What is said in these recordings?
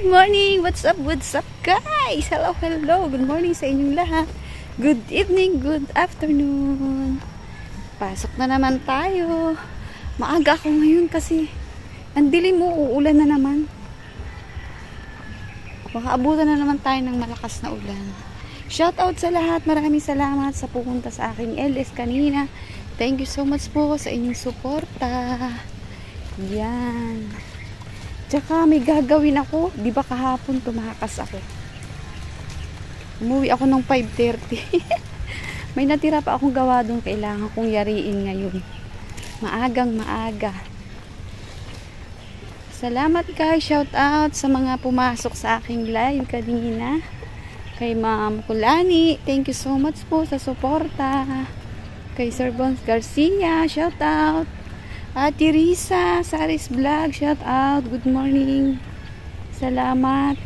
morning! What's up guys? Hello, hello! Good morning sa inyong lahat. Good evening, good afternoon. Pasok na naman tayo. Maaga ako ngayon kasi ang dilim mo, uulan na naman. Baka abutan na naman tayo ng malakas na ulan. Shout out sa lahat. Maraming salamat sa pupunta sa aking LS kanina. Thank you so much po sa inyong suporta. Yan. Tsaka may gagawin ako. Di ba kahapon tumakas ako? Umuwi ako ng 5:30. May natira pa akong gawa doon. Kailangan kong yariin ngayon. Maagang maaga. Salamat guys. Shout out sa mga pumasok sa aking live kanina. Kay Ma'am Kulani. Thank you so much po sa suporta. Kay Sir Bons Garcia. Shout out. Ate Risa, Saris Vlog, shout out. Good morning. Salamat.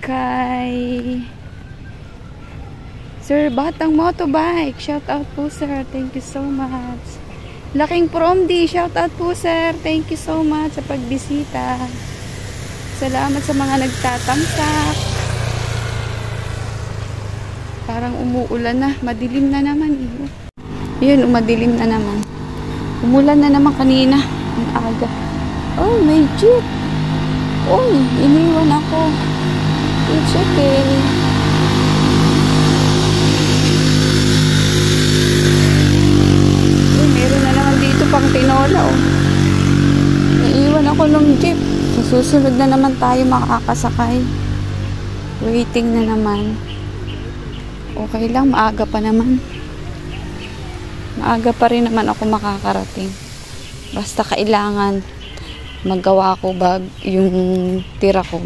Kay Sir Batang Motobike, shout out po sir. Thank you so much. Laking Promdi, shout out po sir. Thank you so much sa pagbisita. Salamat sa mga nagtatamsak. Parang umuulan na. Madilim na naman. Yun, madilim na naman. Umulan na naman kanina. Ang aga. Oh, may jeep. Uy, iniwan ako. It's okay. Uy, meron na naman dito pang tinola. Oh. Naiwan ako ng jeep. Sa susunod na naman tayo makakasakay. Waiting na naman. Okay lang, maaga pa naman. Maaga pa rin naman ako makakarating. Basta kailangan magawa ko yung tira ko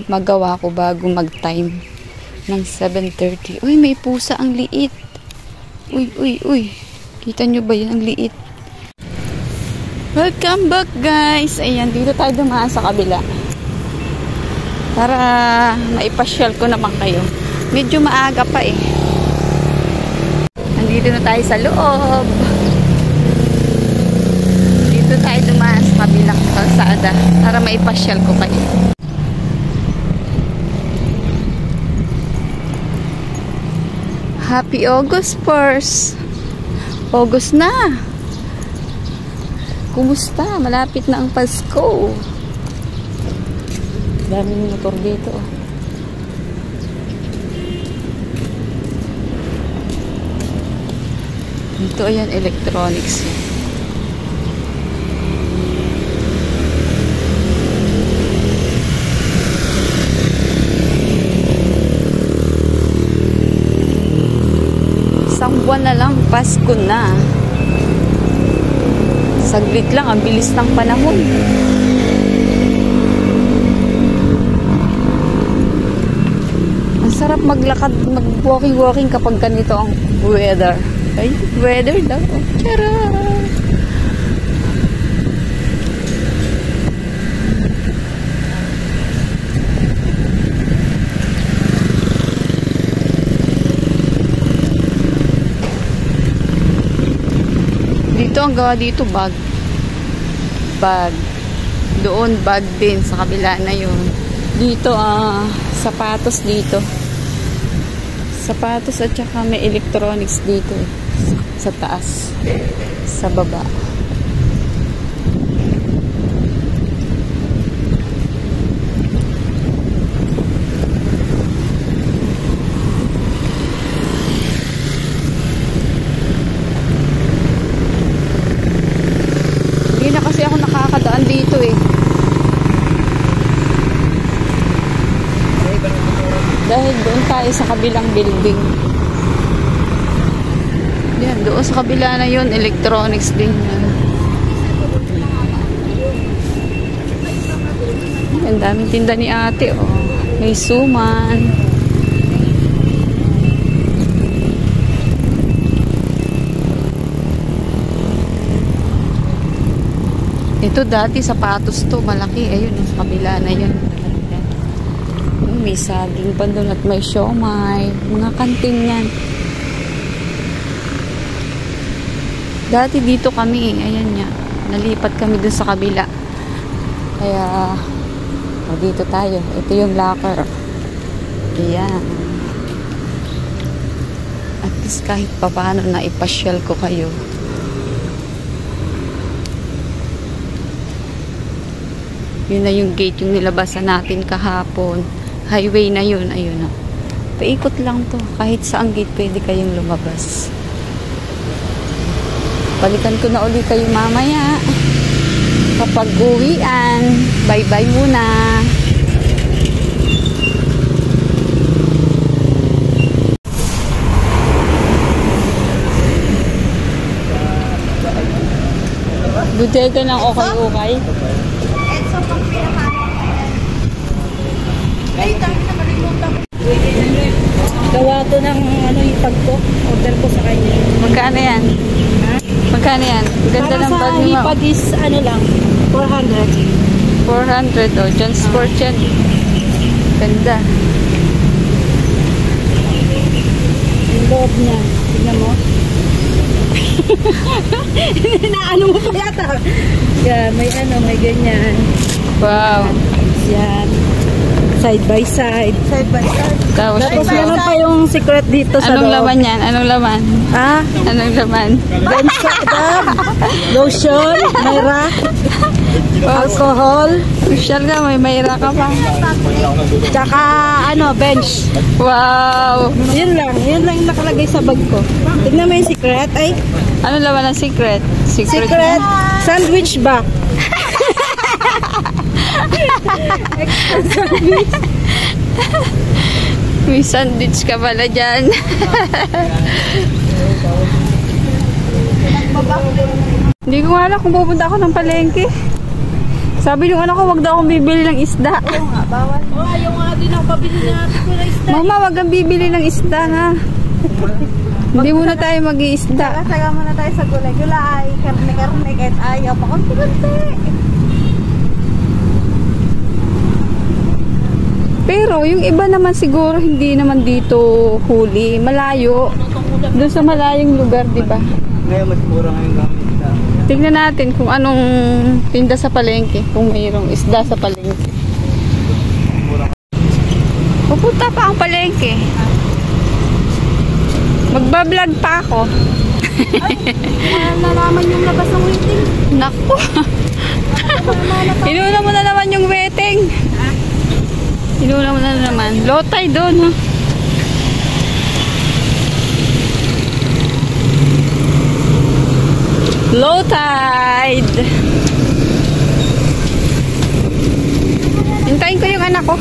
magawa ko bago mag-time ng 7:30. Uy, may pusa ang liit. Uy. Kita nyo ba yan? Ang liit. Welcome back guys. Ayan, dito tayo dumaan sa kabila. Para maipasyal ko naman kayo. Medyo maaga pa eh. Dito na tayo sa loob. Dito tayo dumaan sa kabilang kalsada para maipasyal ko kayo. Happy August 1st. August na. Kumusta? Malapit na ang Pasko. Daming motor dito. Ito ayan, electronics. Isang buwan na lang, Pasko na. Saglit lang, ang bilis ng panahon. Ang sarap maglakad, mag-walking kapag ganito ang weather. Ay, weather daw. Tara! Dito ang gawa dito, bag. Doon, bag din. Sa kabila na yun. Dito, sapatos dito. Sapatos at saka may electronics dito eh. Sa taas, sa baba. Hindi na kasi ako nakakadaan dito eh. Dahil doon tayo sa kabilang building. Yan, doon sa kabila na yun, electronics din. Ang daming tinda ni ate, oh. May suman. Ito dati sapatos to, malaki. Ayun, sa kabila na yun. May saging pa doon at may siomay. Mga kantin yan. Dati dito kami, ayan niya. Nalipat kami dun sa kabila. Kaya O, dito tayo. Ito yung locker. Ayan. At least kahit papaano na ipasyal ko kayo. Yun na yung gate, yung nilabasan natin kahapon. Highway na yun. Ayun na. Paikot lang to. Kahit saang gate pwede kayong lumabas. Balikan ko na uli kayo mamaya. Kapag uwian. Bye-bye muna. Budega ng okay-okay. Edso pang pinakain. Ay, dami na kalimutan ko. Gawa to ng ano yung pag ko. Order ko sa kanya. Magkano yan? Ha? Magkano yan? Ganda ng bag mo. Para sa is ano lang, 400. 400 o. John Sport yan. Ganda. Yung loob niya. Tignan mo. Inaano mo pa yata. Yeah, may ano, may ganyan. Wow. Yan. Side by side. Side by side. Tapos Tapos yung meron pa yung secret dito sa anong loob. laman yan? Anong laman? Ah, Anong laman? Benzocaine, lotion, mayra, alcohol, Social ka, may mayra ka pa. tsaka ano, bench. Wow. Yun lang yung nakalagay sa bag ko. Tignan mo yung secret. Ay, Anong laman ng secret? secret sandwich ba? May sandwich ka pala dyan. Hindi ko alam kung pupunta ako ng palengke. Sabi nung anak ko, wag daw akong bibili ng isda. Oo nga, bawal. Oo, ayaw nga din ako pabili natin ko na isda. Mama, wag kang bibili ng isda ha. Hindi muna tayo mag-iisda. Saga muna tayo sa gulay-gulay, karne-karne, kahit ayaw pa konti-konti. Pero yung iba naman siguro hindi naman dito huli. Malayo. Doon sa malayong lugar, di ba? Ngayon mas mura ngayon gamit sa... Tingnan natin kung anong tinda sa palengke. Kung mayroong isda sa palengke. Pupunta pa ang palengke. Magbablog pa ako. Nalaman yung labas ng waiting. Naku. Inuna mo na naman yung waiting. Inuna mo na naman. Low tide doon, ha? Low tide. Hintayin ko yung anak ko.